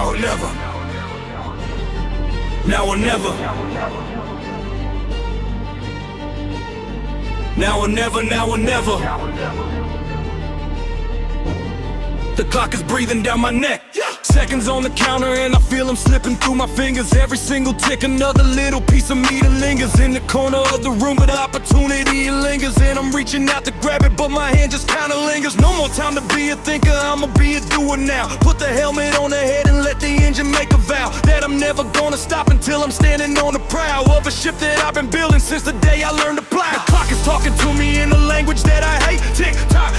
Now or never. Now or never. Now or never, now or never. The clock is breathing down my neck. Seconds on the counter and I feel them slipping through my fingers. Every single tick, another little piece of me that lingers in the corner of the room, but the opportunity it lingers. And I'm reaching out to grab it, but my hand just kinda lingers. No more time to be a thinker, I'ma be a doer now. Put the helmet on the head and let the engine make a vow that I'm never gonna stop until I'm standing on the prow of a ship that I've been building since the day I learned to plow. The clock is talking to me in a language that I hate. Tick tock,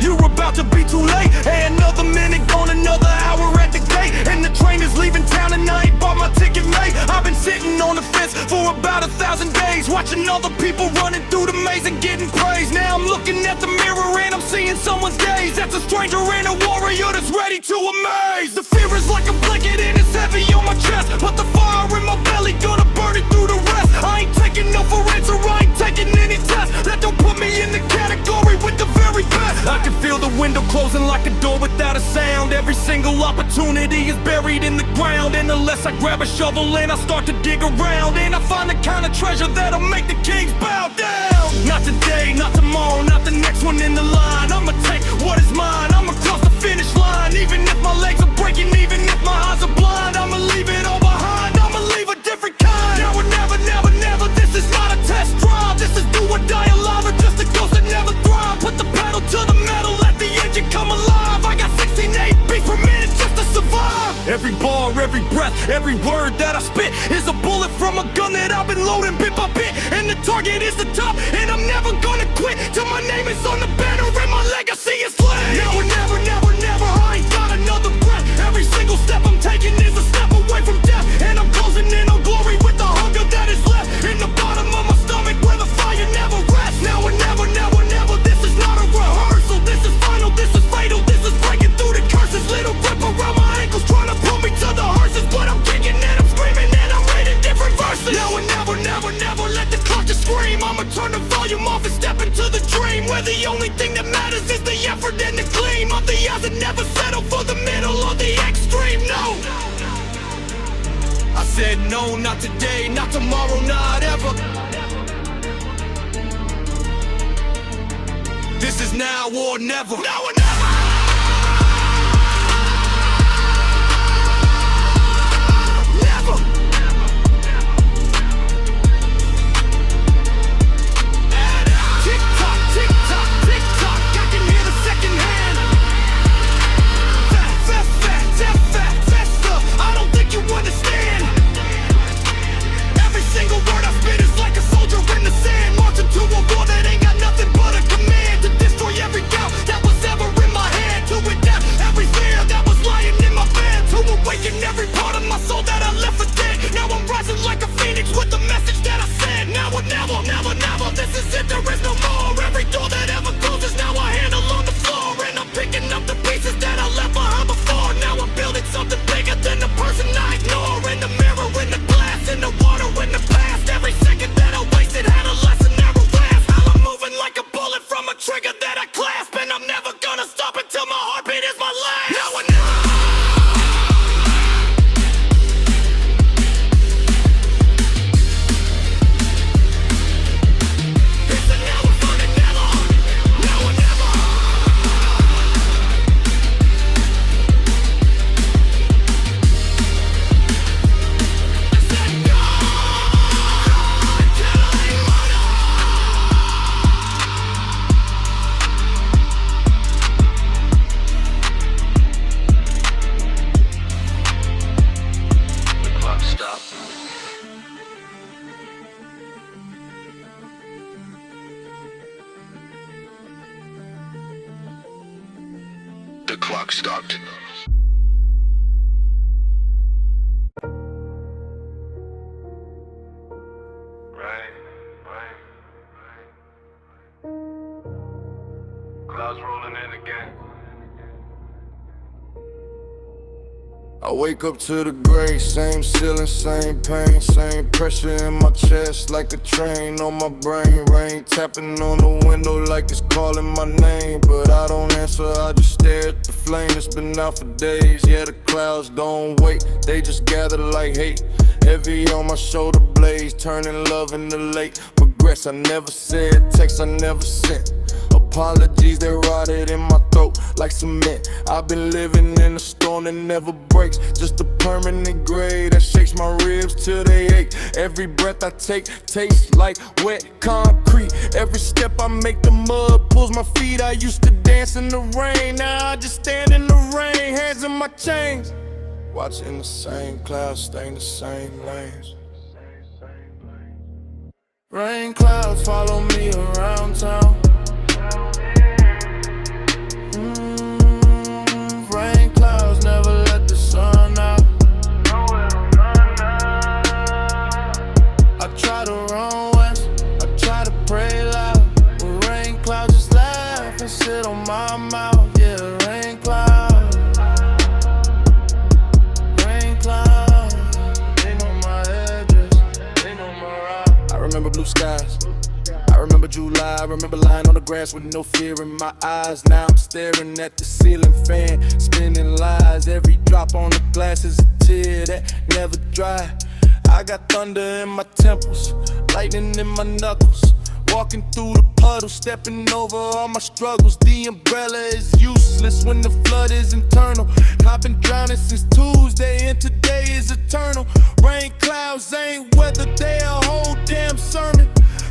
you're about to be too late. Hey, another minute gone, another hour at the gate, and the train is leaving town and I ain't bought my ticket late. I've been sitting on the fence for about 1,000 days, watching other people running through the maze and getting praise. Now I'm looking at the mirror and I'm seeing someone's gaze. That's a stranger and a warrior that's ready to amaze. The fear is like a blanket and it's heavy on my chest, but the fire in my belly gonna burn it through the rest. I ain't taking no for answer, I ain't taking any test. That don't put me in the category with the very best. I can feel the window closing like a door without a sound. Every single opportunity is buried in the ground, and unless I grab a shovel and I start to dig around, and I find the kind of treasure that'll make the kings bow down. Not today, not tomorrow, not the next one in the line. I'ma take what is mine, I'ma cross the finish line. Even if my legs are breaking, even if my eyes are blind, I'ma leave it all behind, I'ma leave a different kind. Now or never, never, never, this is not a test drive. This is do or die alive, or just a ghost that never thrive. Put the pedal to the metal, let the engine come alive. I got 16 beats per minute just to survive. Every bar, every breath, every word that I spit is a bullet from a gun that I've been loading bit by bit. And the target is the top, and I'm never gonna quit till my name is on the banner and my legacy is lit. Now or never, never, never, I ain't got another breath. Every single step I'm taking is a step away from death, and I'm closing in on glory with the hunger that is left in the bottom of my stomach where the fire never rests. Now or never, never, never, this is not a rehearsal. This is final, this is fatal, this is breaking through the curses. Little grip around my ankles trying to pull me to the hearses, but I'm kicking and I'm screaming and I'm writing different verses. Now and never, never, never let the clock just scream. I'ma turn the volume off and step into the dream, where the only thing that matters is the effort and the gleam of the eyes that never settle for the middle or the extreme. No, I said no, not today, not tomorrow, not ever. This is now or never. Now or never. Every part of my soul that I left for dead. Now I'm rising like a phoenix with the message that I said. Now or never, never, never, this is it, there is no more. Every door that ever closes, now I handle on the floor. And I'm picking up the pieces that I left behind before. Now I'm building something bigger than the person I ignore. In the mirror, in the glass, in the water, in the past. Every second that I wasted had a lesson never last. How I'm moving like a bullet from a trigger that I clasp, and I'm never gonna stop until my heartbeat is my last. Now or never. The clock stopped. Right. Clouds rolling in again. I wake up to the gray, same ceiling, same pain, same pressure in my chest like a train on my brain. Rain tapping on the window like it's calling my name, but I don't answer, I just stare at the flame. It's been out for days, yeah, the clouds don't wait, they just gather like hate. Heavy on my shoulder blades, turning love into late. Progress I never said, text I never sent. Apologies that rotted in my throat like cement. I've been living in a storm that never breaks, just a permanent grave that shakes my ribs till they ache. Every breath I take tastes like wet concrete. Every step I make, the mud pulls my feet. I used to dance in the rain, now I just stand in the rain, hands in my chains, watching the same clouds stain the same lanes. Rain clouds follow me around town. Rain clouds never let the sun out. I try to run west, I try to pray loud, but rain clouds just laugh and sit on my mouth. Yeah, rain clouds, rain clouds. They know my address, they know my route. I remember blue skies, I remember July, I remember lying on the grass with no fear in my eyes. Now I'm staring at the ceiling fan, spinning lies. Every drop on the glass is a tear that never dry. I got thunder in my temples, lightning in my knuckles. Walking through the puddle, stepping over all my struggles. The umbrella is useless when the flood is internal. I've been drowning since Tuesday and today is eternal. Rain clouds ain't weather, they a whole damn sermon.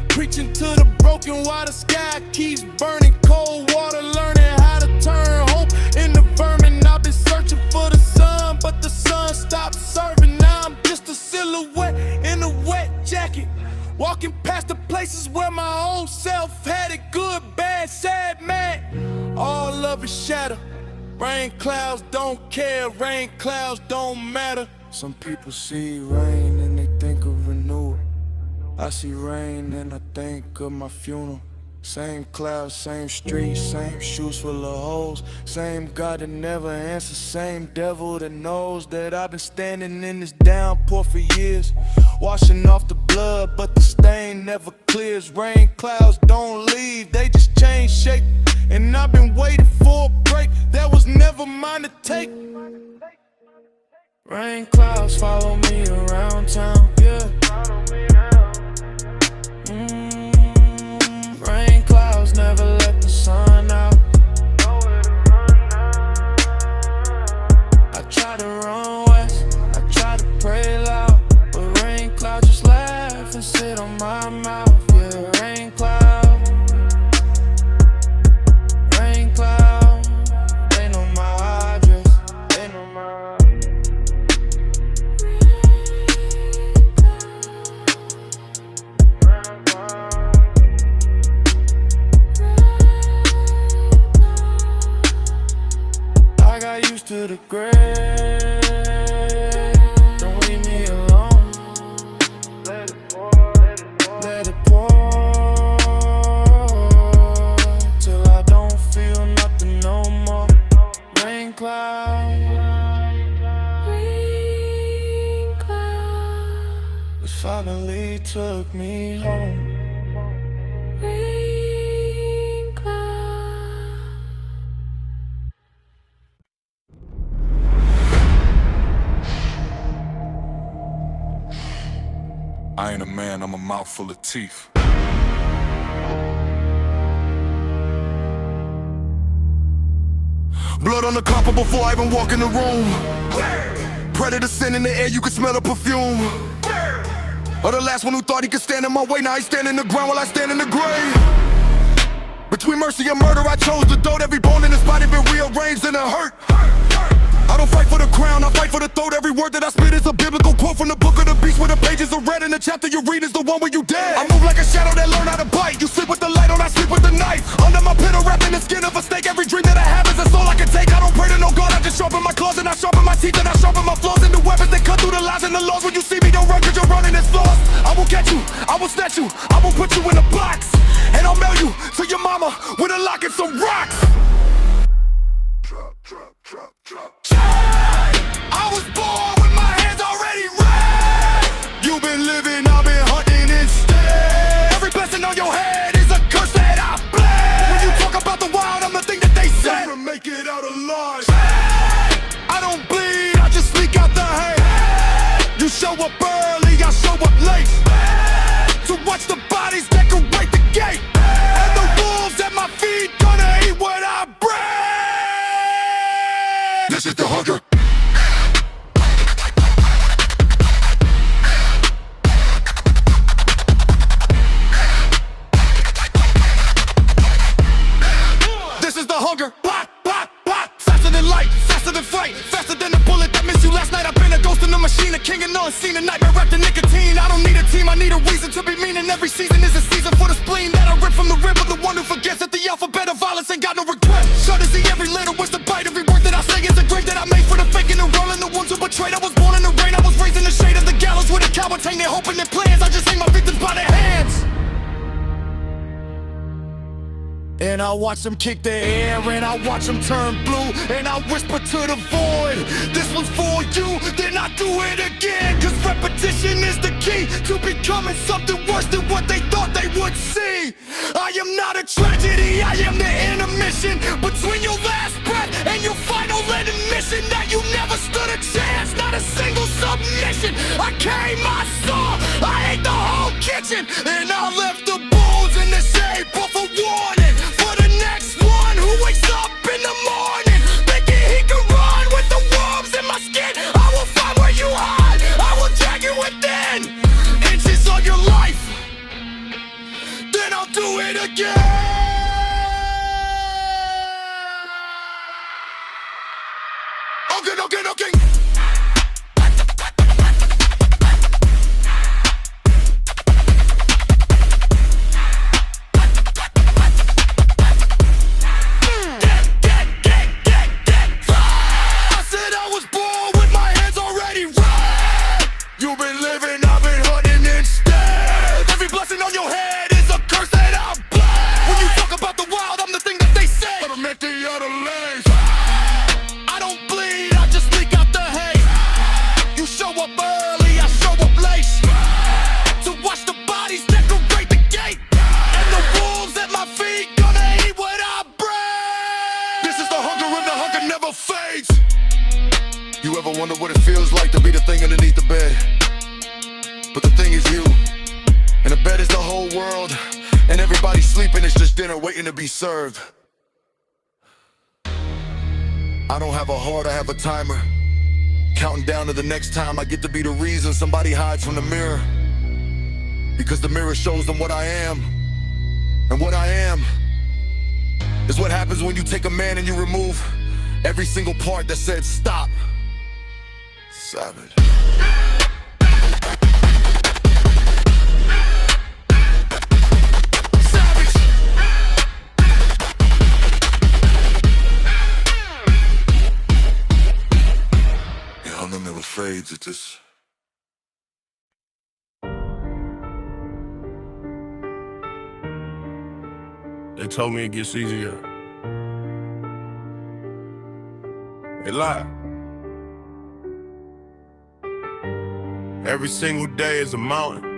Preaching to the broken while the sky keeps burning. Cold water, learning how to turn hope into vermin. I've been searching for the sun, but the sun stopped serving. Now I'm just a silhouette in a wet jacket, walking past the places where my own self had it. Good, bad, sad, mad, all of it shatter. Rain clouds don't care, rain clouds don't matter. Some people see rain and they think of renewal. I see rain and I think of my funeral. Same clouds, same streets, same shoes full of holes. Same God that never answers, same devil that knows that I've been standing in this downpour for years, washing off the blood, but the stain never clears. Rain clouds don't leave, they just change shape, and I've been waiting for a break that was never mine to take. Rain clouds follow me around town, yeah. Rain clouds never let the sun out. I try to run west, I try to pray loud, but rain clouds just laugh and sit on my mouth. Yeah, rain clouds, rain clouds. They know my address, they know my. I got used to the gray. Don't leave me alone. Let it pour, let it pour, let it pour, till I don't feel nothing no more. Rain cloud, rain cloud, it finally took me home. I ain't a man, I'm a mouthful of teeth. Blood on the carpet before I even walk in the room. Predator scent in the air, you can smell the perfume. Or the last one who thought he could stand in my way, now he's standing in the ground while I stand in the grave. Between mercy and murder, I chose the throat. Every bone in this body been rearranged and it hurt. I don't fight for the crown, I fight for the throat. Every word that I spit is a biblical quote from the book of the beast, where the pages are red and the chapter you read is the one where you dead. I move like a shadow that learned how to bite. You sleep with the light on, I sleep with the knife. Under my pillow, wrapped in the skin of a snake. Every dream that I have is a soul I can take. I don't pray to no God, I just sharpen my claws and I sharpen my teeth and I sharpen my flaws into weapons that cut through the lies and the laws. When you see me, don't run, cause you're running it's lost. I will catch you, I will snatch you, I will put you in a box, and I'll mail you to your mama with a lock and some rocks. Drop. I was to be mean, and every season is a season for the spleen that I rip from the rib of the one who forgets that the alphabet of violence ain't got no regret. Shut to see every little wish to bite, every word that I say is a grave that I made for the faking and rolling, the ones who betrayed. I was born in the rain, I was raised in the shade of the gallows where the cowards hang their hope and their plans. I just hang my victims by their hands. And I watch them kick their air, and I watch them turn blue, and I whisper to the void, this one's for you, then I do it again. Cause repetition is the key to becoming something worse than what they thought they would see. I am not a tragedy, I am the intermission between your last breath and your final admission that you never stood a chance, not a single submission. I came, I saw, I ate the whole kitchen, and I left the bones in the shape of a warning for the next one who wakes up in the morning thinking he can run with the wolves in my skin. I will find where you hide, I will drag you within inches of your life, then I'll do it again. Okay. You've been living, I've been hunting instead. Every blessing on your head is a curse that I bless. When you talk about the wild, I'm the thing that they say, but I'm at the other legs. I don't bleed, I just leak out the hate. You show up early, I show up late to watch the bodies decorate the gate, and the wolves at my feet gonna eat what I bring. This is the hunger, and the hunger never fades. You ever wonder what it feels like to be the thing underneath the bed? But the thing is you, and the bed is the whole world, and everybody sleeping, it's just dinner waiting to be served. I don't have a heart, I have a timer, counting down to the next time I get to be the reason somebody hides from the mirror. Because the mirror shows them what I am, and what I am is what happens when you take a man and you remove every single part that said stop. Savage. Yeah, hunger never fades, it just... They told me it gets easier. They lie. Every single day is a mountain.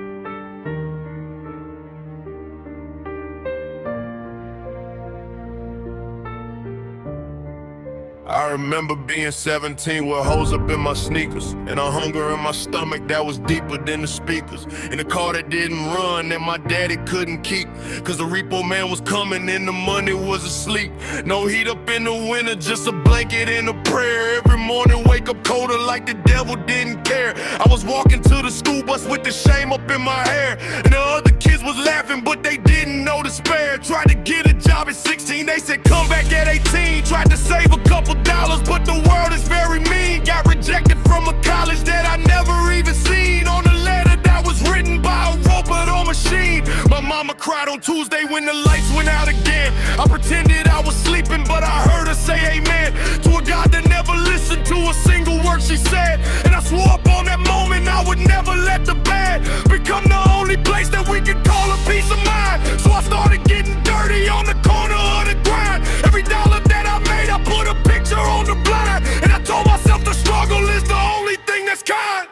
I remember being 17 with holes up in my sneakers and a hunger in my stomach that was deeper than the speakers. In a car that didn't run and my daddy couldn't keep, cause the repo man was coming and the money was asleep. No heat up in the winter, just a blanket and a prayer. Every morning wake up colder like the devil didn't care. I was walking to the school bus with the shame up in my hair, and the other kids was laughing but they didn't know despair. Tried to get a job at 16, they said come back at 18. Tried to save a couple dollars, but the world is very mean. Got rejected from a college that I never even seen, on a letter that was written by a robot or machine. My mama cried on Tuesday when the lights went out again. I pretended I was sleeping, but I heard her say amen to a God that never listened to a single word she said. And I swore up on that moment I would never let the bed become the only place that we could call a peace of mind. So I started getting dirty on the corner of the grind. Every dollar that I made, I put a picture on the blind, and I told myself the struggle is the only thing that's kind.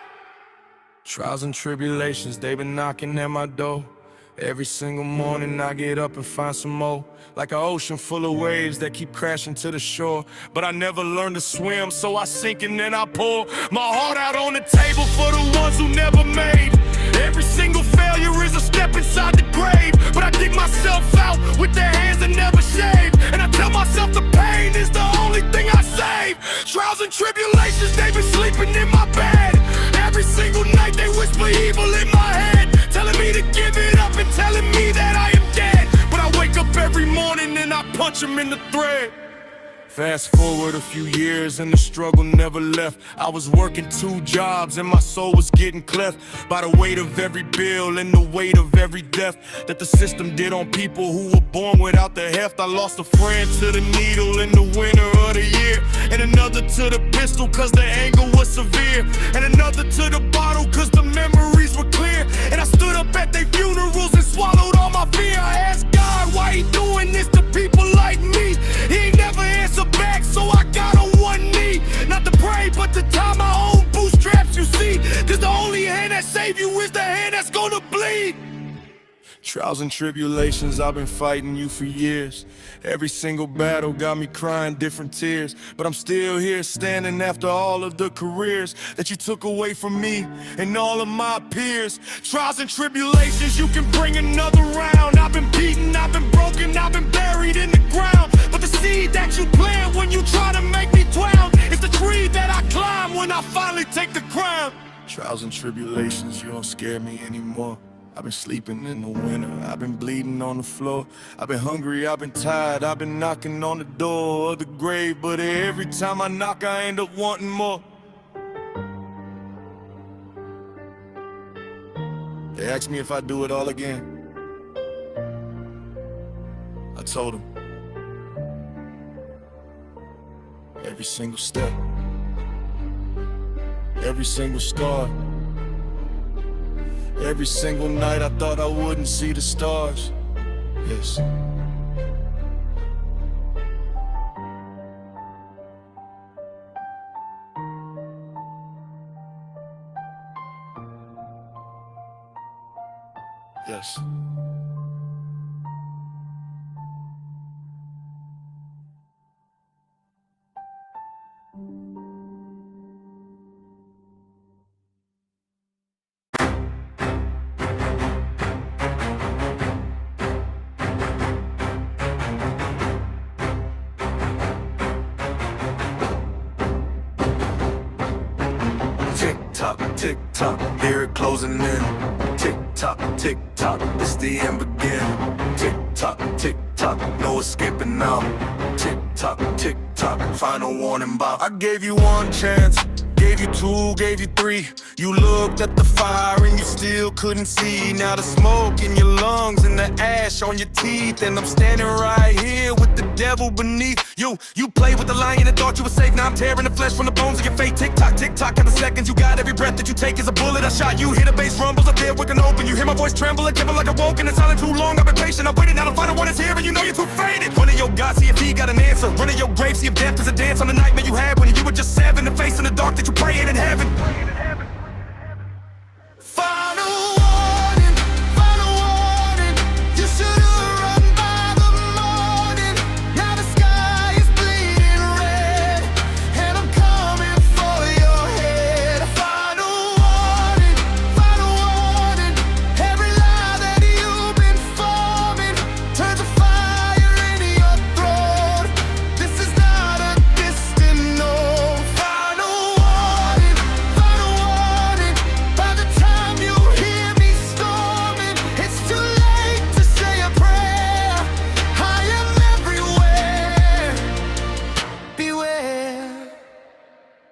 Trials and tribulations, they been knocking at my door. Every single morning I get up and find some more. Like an ocean full of waves that keep crashing to the shore. But I never learned to swim, so I sink and then I pour my heart out on the table for the ones who never made. Every single failure is a step inside the grave, but I dig myself out with the hands that never shave. And I tell myself the pain is the only thing I save. Trials and tribulations, they've been sleeping in my bed. Every single night they whisper evil in my head, telling me to give it up and telling me that I am dead. But I wake up every morning and I punch them in the thread. Fast forward a few years and the struggle never left. I was working 2 jobs and my soul was getting cleft by the weight of every bill and the weight of every death that the system did on people who were born without the heft. I lost a friend to the needle in the winter of the year, and another to the pistol cause the anger was severe, and another to the bottle cause the memories were clear. And I stood up at their funerals and swallowed all my fear. I asked God why he doing this to people like me. He ain't never answered back, so I got on one knee. Not to pray, but to tie my own bootstraps, you see. Cause the only hand that save you is the hand that's gonna bleed. Trials and tribulations, I've been fighting you for years. Every single battle got me crying different tears, but I'm still here standing after all of the careers that you took away from me and all of my peers. Trials and tribulations, you can bring another round. I've been beaten, I've been broken, I've been buried in the ground, but the seed that you plant when you try to make me drown is the tree that I climb when I finally take the crown. Trials and tribulations, you don't scare me anymore. I've been sleeping in the winter, I've been bleeding on the floor. I've been hungry, I've been tired, I've been knocking on the door of the grave, but every time I knock I end up wanting more. They asked me if I'd do it all again. I told them, every single step, every single scar, every single night I thought I wouldn't see the stars. Yes. Yes. Tick tock, hear it closing in. Tick tock, it's the end begin. Tick tock, no escaping now. Tick tock, final warning bout. I gave you one chance, gave you 2, gave you 3. You looked at the fire and you still couldn't see. Now the smoke in your lungs and the ash on your teeth, and I'm standing right here with the devil beneath you. You played with the lion and thought you were safe. Now I'm tearing the flesh from the bones of your fate. Tick tock, count the seconds. You got every breath that you take is a bullet. I shot you, hear the bass rumbles up there, wicked open. You hear my voice tremble and tremble like a woke. And it's silent too long, I've been patient. I'm waiting, now the final one is here, and you know you're too faded. One of your gods, see if he got an answer. Run in your grave, see if death is a dance on the nightmare you had when you were just 7. The face in the dark that you praying in heaven.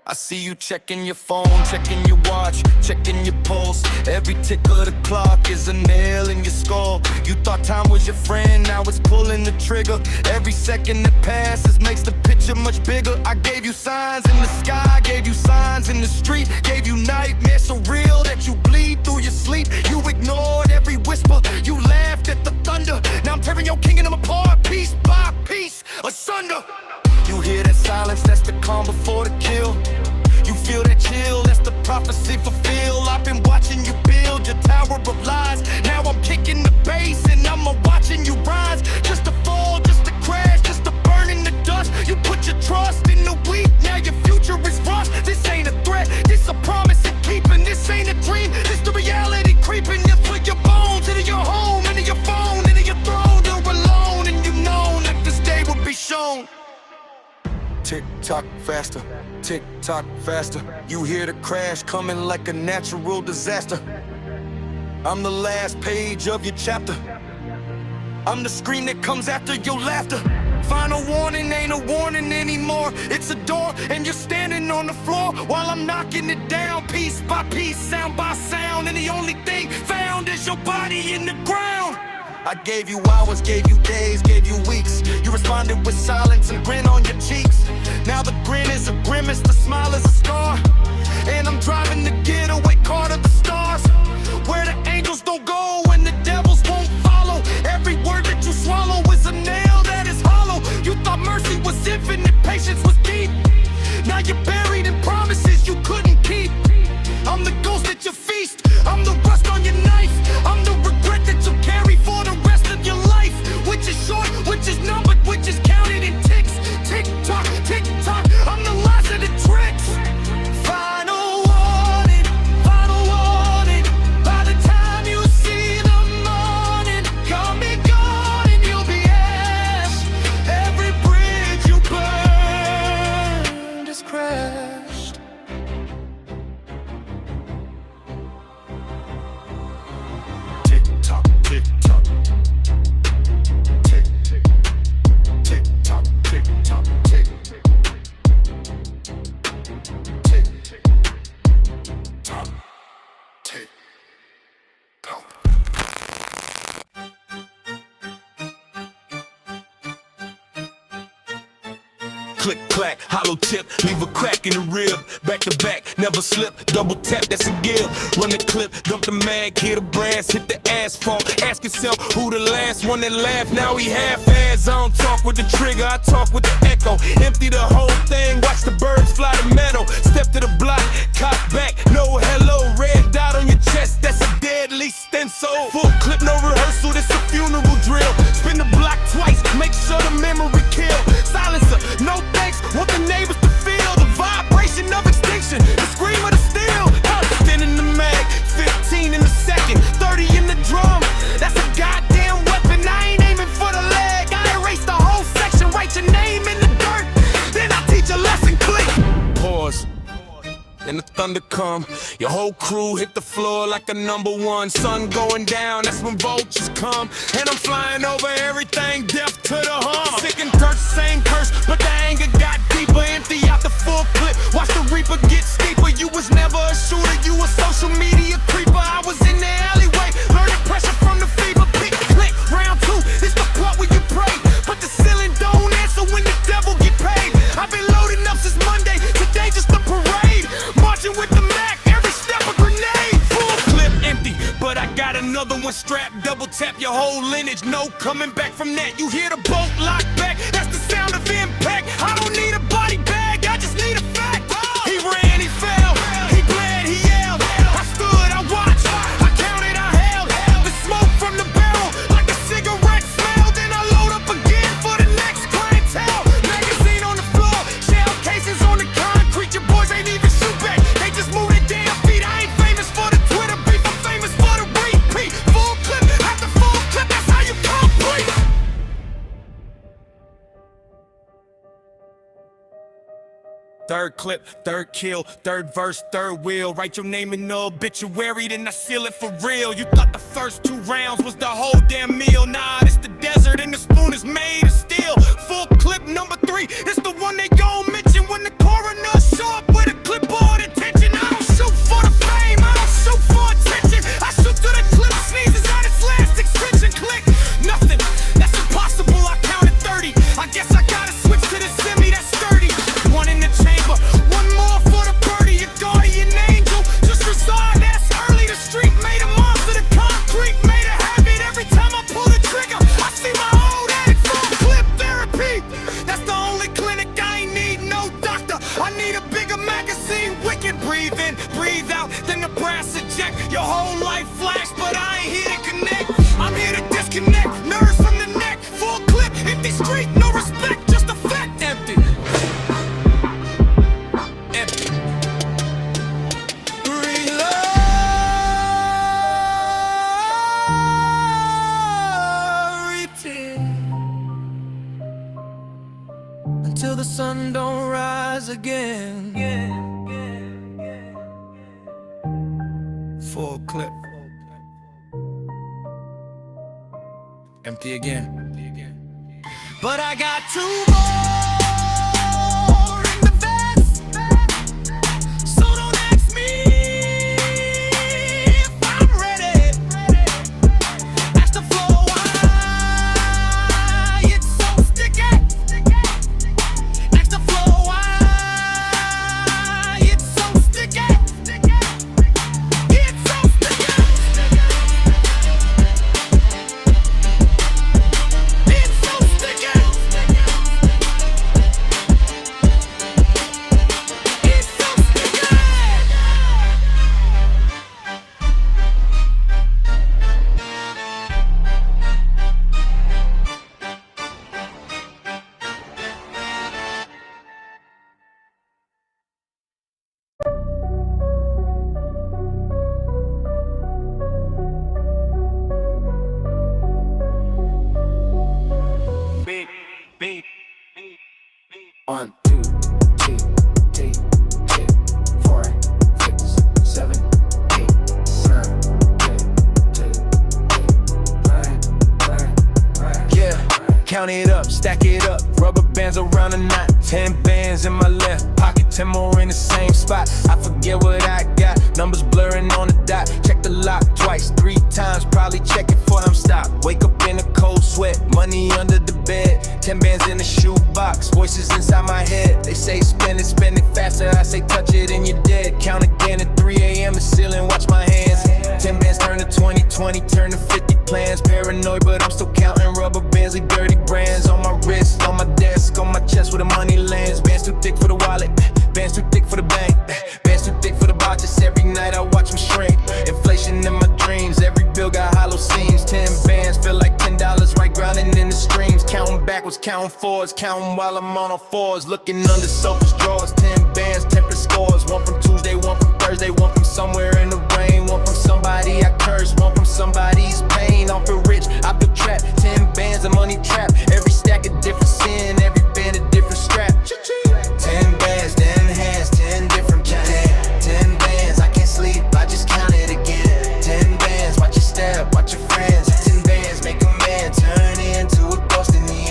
I see you checking your phone, checking your watch, checking your pulse. Every tick of the clock is a nail in your skull. You thought time was your friend, now it's pulling the trigger. Every second that passes makes the picture much bigger. I gave you signs in the sky, gave you signs in the street, gave you nightmares so real that you bleed through your sleep. You ignored every whisper, you laughed at the thunder. Now I'm tearing your kingdom apart, piece by piece, asunder. You hear that silence, that's the calm before the kill. You feel that chill, that's the prophecy fulfilled. I've been watching you build your tower of lies. Now I'm kicking the bass and I'm watching you rise. Just to fall, just to crash, just to burn in the dust. You put your trust in the weak, now your future is rust. This ain't a threat, this a promise of keeping. This ain't a dream, this the reality creeping. You put your bones into your home, into your phone, into your throne. You're alone and you know that this day will be shown. Tick tock faster, tick tock faster. You hear the crash coming like a natural disaster. I'm the last page of your chapter. I'm the scream that comes after your laughter. Final warning, ain't a warning anymore. It's a door and you're standing on the floor while I'm knocking it down, piece by piece, sound by sound. And the only thing found is your body in the ground. I gave you hours, gave you days, gave you weeks. You responded with silence and grin on your cheeks. Now the grin is a grimace, the smile is a scar. And I'm driving the getaway car to the stars, where the angels don't go and the devils won't follow. Every word that you swallow is a nail that is hollow. You thought mercy was infinite, patience was deep. Now you're buried in promises you couldn't keep. I'm the ghost at your feast, I'm the rust on your knife. I'm the regret that you carry for the rest of your life, which is short, which is numbered, which is counted in ticks. Tick tock, tick tock, I'm the last of the tricks. Final warning, by the time you see the morning, come be gone and you'll be ash. Every bridge you burned is crashed. Tick tock, tick tock. Tick, tick, tick tock, tick tock, tick. Tick, tock, tick, tock. Click, clack, hollow tip, leave a crack in the rib. Back to back, never slip, double tap, that's a give. Run the clip, dump the mag, hit the brass, hit the asphalt. Ask yourself who the last one that laughed, now he half-ass. I don't talk with the trigger, I talk with the echo. Empty the whole thing, watch the birds fly the meadow. Step to the block, cock back, no hello. Red dot on your chest, that's a deadly stencil. Full clip, no rehearsal, this a funeral drill. Spin the block twice, make sure the memory kill. Silencer, no thanks, want the neighbors to feel the vibration of extinction, the scream of the steel. 10 in the mag, 15 in the second, 30 in the drum. That's a goddamn weapon, I ain't aiming for the leg. I erase the whole section, write your name in the dirt, then I teach a lesson, click. Pause. Then the thunder come, your whole crew hit the floor like a #1. Sun going down, that's when vultures come. And I'm flying over everything, death to the hum. Sick and dirt, same curse, but the anger got deeper. Empty out the full clip, watch the reaper get steeper. You was never a shooter, you a social media creeper. I was in the alleyway, learning pressure from the fever. Pick, click, round 2, it's the part where you pray, but the ceiling don't answer when the devil get paid. I've been loading up since Monday, today just a parade. Marching with the Mac, every step a grenade. Full clip empty, but I got another one strapped. Double tap your whole lineage, no coming back from that. You hear the bolt lock back, that's the sound of impact. I don't need a body bag, I just need a fact. He ran, he fell, he bled, he yelled. I stood, I watched, I counted, I held. The smoke from the barrel, like a cigarette smell. Then I load up again for the next clientele. Magazine on the floor, shell cases on the concrete. Your boys ain't even shoot back, they just move their damn feet. I ain't famous for the Twitter beef, I'm famous for the repeat. Full clip after full clip, that's how you complete. Third clip, third kill, third verse, third wheel. Write your name in the obituary, then I seal it for real. You thought the first 2 rounds was the whole damn meal. Nah, it's the desert and the spoon is made of steel. Full clip #3, it's the one they gon' mention when the coroner show up with a clipboard attention. I don't shoot for the fame, I don't shoot for attention. I shoot till the clip sneezes out its last extension. Click, nothing, that's impossible, I counted 30. I guess I gotta switch to the semi, that's sturdy. One in the chamber, one more for the birdie. Your guardian angel, just reside, that's early. The street made a monster, the concrete made a habit. Every time I pull the trigger, I see my old addict. Full clip therapy, that's the only clinic. I ain't need no doctor, I need a bigger magazine. Wicked, breathe in, breathe out, then the brass eject. Your whole life flash, but I ain't here to connect. I'm here to disconnect, nerves from the neck. Full clip, empty street, no respect, just a fact. Empty. Until the sun don't rise again. Full clip. Empty again. but I got 2 more in the vest. So don't ask me if I'm ready. Ask the floor why it's so sticky. Ask the floor why it's so sticky. It's so sticky. It's so sticky. It's so sticky. Big, big, 1, 2, 3, 4, 6, 7, 8, 9, 10. Yeah, count it up, stack it up. Rubber bands around the knot. 10 bands in my left pocket, 10 more in the same spot. I forget what I got. Numbers blurring on the dot. Check the lock twice, 3 times. Probably check it before I'm stopped. Wake up in a cold sweat, money under the bed. 10 bands in the shoebox, voices inside my head. They say spend it faster. I say touch it and you're dead. Count again at 3 a.m. the ceiling, watch my hands. 10 bands turn to 20, 20 turn to 50 plans. Paranoid, but I'm still counting rubber bands like dirty brands. On my wrist, on my desk, on my chest where the money lands. Bands too thick for the wallet, bands too thick for the bank. Bands too thick for the boxes. Every night I watch them shrink. Inflation in my dreams, every bill got hollow seams. 10 bands feel like $10, right grounding in the streams. Counting backwards, counting forwards, counting while I'm on all fours. Looking under sofas, drawers. 10 bands, temper scores. One from Tuesday, one from Thursday, one from somewhere in the rain. One from somebody I curse, one from somebody's pain. I feel rich, I feel trapped. 10 bands of money trapped. Every stack a different sin, every band a different strap. 10 bands, 10 hands, 10 different bands. 10 bands, I can't sleep, I just count it again. 10 bands, watch your step, watch your friends. 10 bands, make a man turn into a ghost in the end.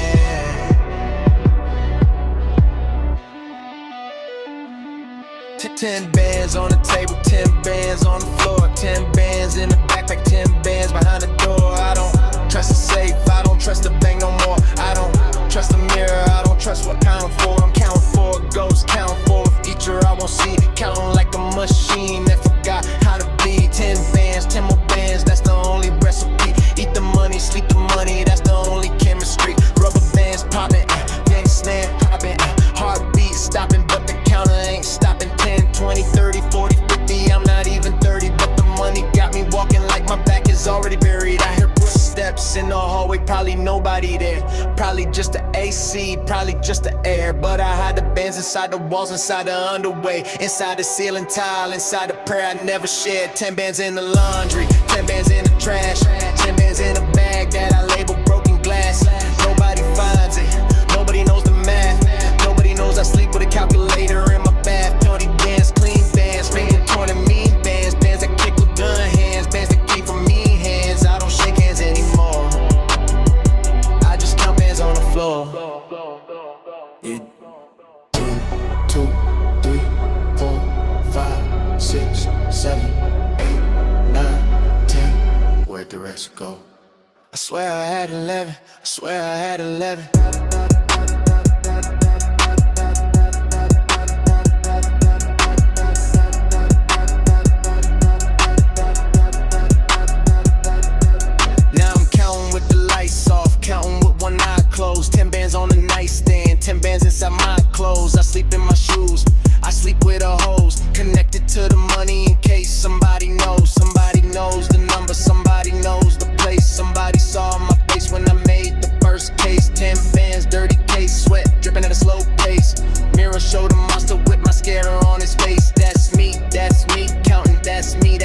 10 bands on the table, 10 bands on the floor. 10 bands in the backpack, 10 bands behind the door. I don't trust the safe, I don't trust the bank no more. I don't trust the mirror, I don't trust what I'm counting for. I'm counting for a ghost, counting for a feature I won't see. Counting like a machine that forgot how to bleed. 10 bands, 10 more bands, that's the only recipe. Eat the money, sleep the money, that's the only chemistry. Rubber bands popping, gang snare popping, heartbeat stopping, but the counter ain't stopping. 10, 20, 30, 40, 50, I'm not even 30, but the money got me walking like my back is already buried. I hear steps in the hallway, probably nobody there. Probably just the AC, probably just the air. But I hide the bands inside the walls, inside the underway, inside the ceiling tile, inside the prayer I never shared. 10 bands in the laundry, 10 bands in the trash, 10 bands in a bag that I label broken glass. Nobody finds it, nobody knows the math. Nobody knows I sleep with a calculator in my bath. 20 bands, clean bands, making 20 mean bands. Bands that kick with gun hands, bands that came from mean hands. I don't shake hands anymore, I just count bands on the floor. Yeah. 1, 2, 3, 4, 5, 6, 7, 8, 9, 10. Where'd the rest go? I swear I had 11, I swear I had 11. Now I'm counting with the lights off, counting with one eye closed. 10 bands on the nightstand, 10 bands inside my clothes. I sleep in my shoes, I sleep with a hose, connected to the money in case somebody knows. Somebody knows the number, somebody knows the place. Somebody saw my face when I made the first case. 10 bands, dirty case, sweat dripping at a slow pace. Mirror showed a monster with mascara on his face. That's me counting, that's me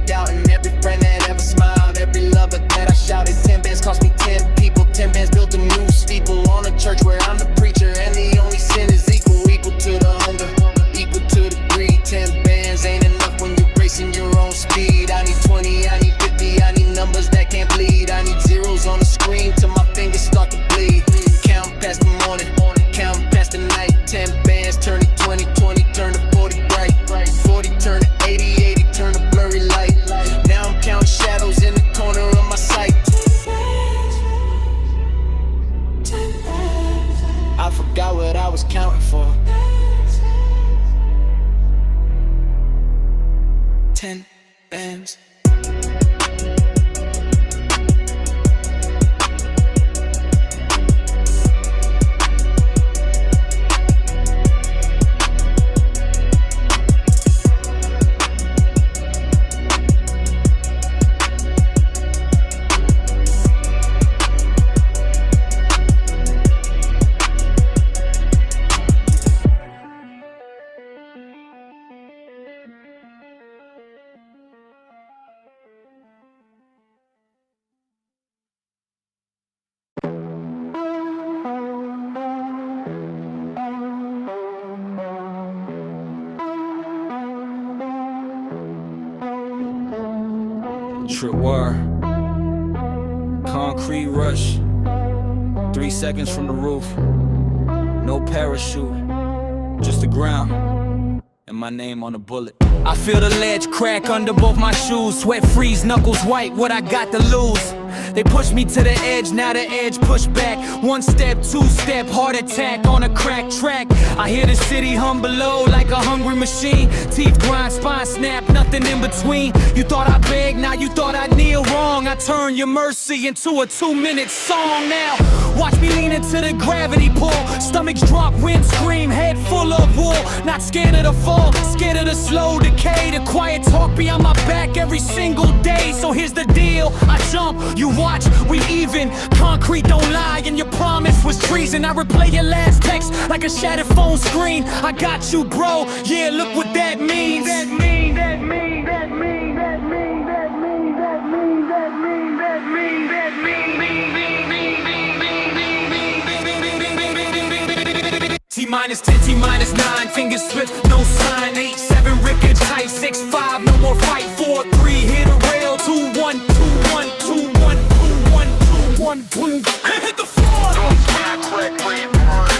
doubting. Every friend that ever smiled, every lover that I shouted. 10 bands cost me 10 people, 10 bands built a new steeple on a church where I'm the preacher and the only sin forgot what I was counting for. 10 bands. Trip wire, concrete rush, 3 seconds from the roof, no parachute, just the ground, and my name on the bullet. I feel the ledge crack under both my shoes, sweat freeze, knuckles white, what I got to lose? They pushed me to the edge, now the edge pushed back. 1 step, 2 step, heart attack on a cracked track. I hear the city hum below like a hungry machine. Teeth grind, spine snap, nothing in between. You thought I begged, now you thought I kneel wrong. I turn your mercy into a 2-minute song now. Watch me lean into the gravity pull. Stomachs drop, wind scream, head full of wool. Not scared of the fall, scared of the slow decay. The quiet talk be on my back every single day. So here's the deal, I jump, you watch, we even. Concrete don't lie, and your promise was treason. I replay your last text like a shattered phone screen. I got you, bro, yeah, look what that means. That mean, that mean, that mean, that mean, that mean, that mean, that mean, that mean, that mean, T-minus 10, T-minus 9, fingers slip, no sign. 8-7, Rickage, tight, 6-5, no more fight. 4-3, hit a rail, 2-1, 2-1, 2-1, 2-1, 2-1, hit the floor.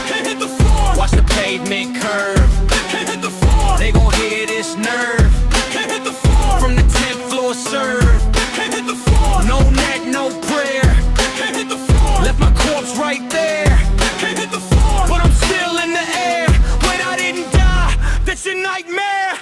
Hit the floor. Watch the pavement curve. Hit the floor. They gon' hear this nerve. Hit the floor. From the 10th floor, serve. Hit the floor. No net, no prayer. Hit the floor. Left my corpse right there. Hit the floor. But I'm still in the air. Wait, I didn't die. That's a nightmare.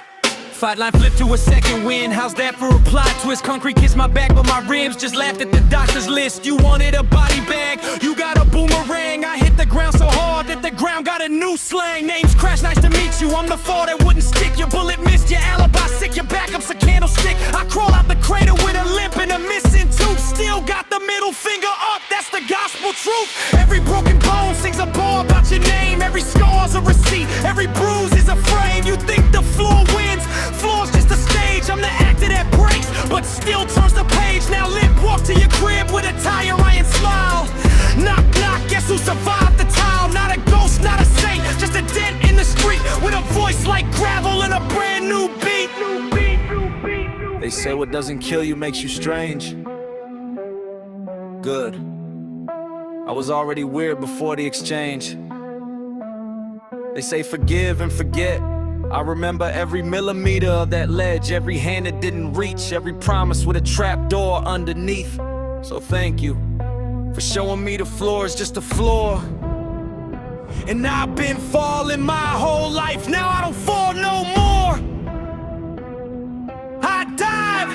Fight line flip to a second wind. How's that for a plot twist? Concrete kissed my back, but my ribs just laughed at the doctor's list. You wanted a body bag, you got a boomerang. I hit the ground so hard that the ground got a new slang. Names crash, nice to meet you. I'm the fall that wouldn't stick. Your bullet missed, your alibi sick, your backup's a candlestick. I crawl out the crater with a limp and a missing tooth. Still got the middle finger up, that's the gospel truth. Every broken bone sings a bar about your name. Every scar's a receipt, every bruise is a frame. You think the floor wins? Floor's just a stage, I'm the actor that breaks, but still turns the page. Now limp walk to your crib with a tire iron smile. Knock, knock, guess who survived the tile? Not a ghost, not a saint, just a dent in the street with a voice like gravel and a brand new beat. They say what doesn't kill you makes you strange. Good. I was already weird before the exchange. They say forgive and forget. I remember every millimeter of that ledge, every hand that didn't reach, every promise with a trap door underneath. So thank you for showing me the floor is just a floor. And I've been falling my whole life, now I don't fall no more. I dive.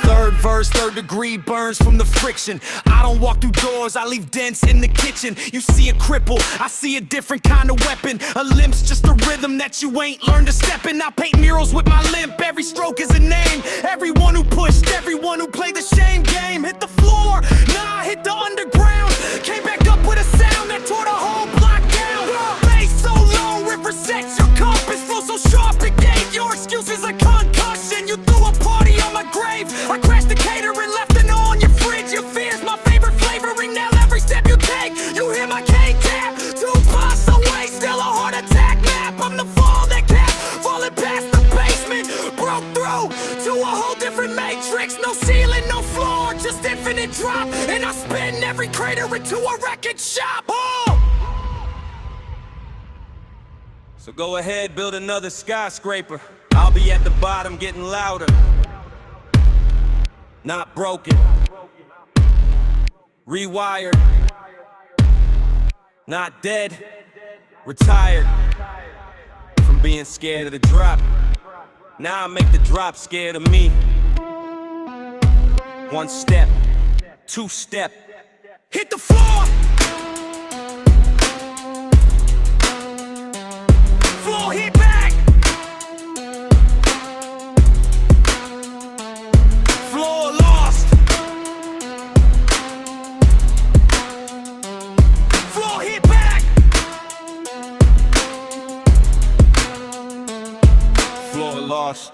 Third verse, 3rd degree burns from the friction. I don't walk through doors, I leave dents in the kitchen. You see a cripple, I see a different kind of weapon. A limp's just a rhythm that you ain't learned to step in. I paint murals with my limp, every stroke is a name. Everyone who pushed, everyone who played the shame game. Hit the floor, nah, I hit the underground. Came back up with a sound that tore the whole block down. Bass so low, it resets your compass. Flow so sharp, it gave your excuses a concussion. You threw a party on my grave, I crashed the catering, left it on your fridge. Your fear's my favorite flavoring. Now every step you take, you hear my cane tap. 2 bus away, still a heart attack map. I'm the fall that kept falling past the basement. Broke through to a whole different matrix. No ceiling, no floor, just infinite drop. And I spin every crater into a record shop. Oh! So go ahead, build another skyscraper. I'll be at the bottom getting louder. Not broken, rewired. Not dead, retired from being scared of the drop. Now I make the drop scared of me. One step, two step, hit the floor. Floor hit back. Floor lost. Floor hit back. Floor lost.